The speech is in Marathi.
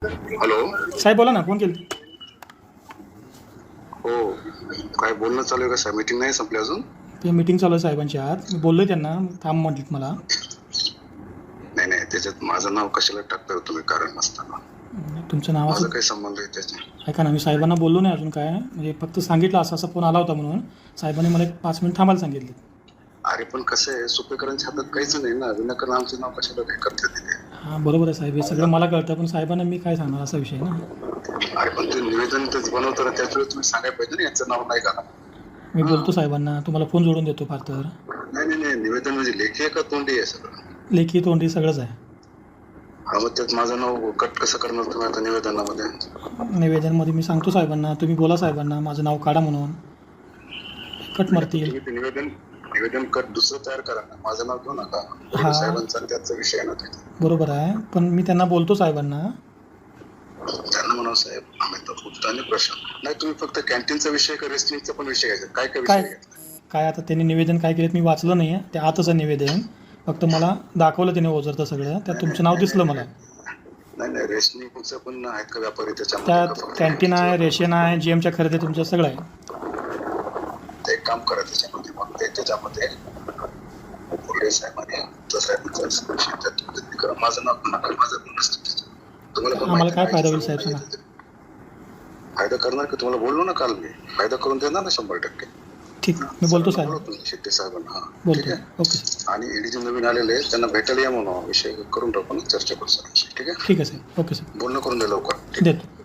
हॅलो. साहेब बोला ना, फोन केलं. हो, काय बोलणं चालू आहे का साहेब? मीटिंग नाही संपली अजून? ते मीटिंग चालू आहे साहेबांची आज. मी बोललो त्यांना, थांब म्हटलं मला. नाही नाही, त्याच्यात माझं नाव कशाला टाकताय तुम्ही कारण नसताना? तुमचं माझा नावाचं काही संबंध आहे त्याच्या? ऐका ना, मी साहेबांना बोललो नाही अजून काय, म्हणजे फक्त सांगितलं असं असं फोन आला होता म्हणून. साहेबांनी मला एक 5 मिनिट थांबायला सांगितले. अरे पण कसं आहे, सुपेकरांच्या हातात काहीच नाही ना, विनाकारण आमचं नाव कशाला काय करतात तिथे? हां बरोबर आहे साहेब, हे सगळं मला कळतं, पण साहेबांना मी काय सांगणार असा विषय आहे ना. अरे पण ते निवेदन तेच बनवताना त्याच वेळेस तुम्ही सांगायला पाहिजे ना, यांचं नाव नाही का? मी बोलतो साहेबांना, तुम्हाला फोन जोडून देतो फार तर. नाही नाही नाही, निवेदन म्हणजे लेखी आहे का तोंडी आहे सगळं? लेखी तोंडी सगळंच आहे. हा, मग त्यात माझं नाव कट कसं करणार तुम्ही आता निवेदनामध्ये? निवेदनमध्ये मी सांगतो साहेबांना, तुम्ही बोला साहेबांना माझं नाव काढा म्हणून, कट मारतील. तुम्ही ते निवेदन निवेदन कट दुसरं तयार करा ना, माझं नाव घेऊ नका. हा. साहेबांचा त्याचा विषय आहे ना ते. बरोबर आहे, पण मी त्यांना बोलतो साहेबांना. त्यांना म्हणा साहेब, आम्ही तर खूप अनेक प्रश्न नाही, तुम्ही फक्त कॅन्टीनचा विषय का रेस्टिंगचा पण विषय घ्यायचा? काय काय काय विषय घ्यायचा? काय आता त्यांनी निवेदन काय केलं मी वाचलं नाही आहे, ते आतच आहे निवेदन. फक्त मला दाखवलं त्याने ओझरतं सगळं, त्यात तुमचं नाव दिसलं मला. नाही नाही, रेशनिंगचं पण आहेत का व्यापारी त्याच्यामध्ये? का त्यात फक्त कॅन्टीन आहे, रेशन आहे, जीएमच्या खरेदी तुमचं सगळं आहे. ते एक काम करा त्याच्यामध्ये, मग ते त्याच्यामध्ये बोर्डे साहेबांनी साहेबांचा विषय त्यात तुम्ही करा. माझं नाव पण नका, माझं पण नसतं त्याच्यात. तुम्हाला पण आम्हाला माहिती काय आहे, फायदा होईल सर्व साहेब नाही सांगा. आहे त्याच्यात. फायदा करणार की तुम्हाला बोललो ना काल मी, फायदा करून देणार ना 100%. ठीक, मी बोलतो साहेब. शेट्टी साहेबांना. हा, ठीक बोलतो. आहे. ओके. आणि ईडी जे नवीन आलेले आहेत, त्यांना भेटायला या म्हणून विषय करून टाकू ना, चर्चा करू सर. ठीक आहे, ठीक आहे साहेब. ओके साहेब. बोलणं करून द्या लवकर. देतो.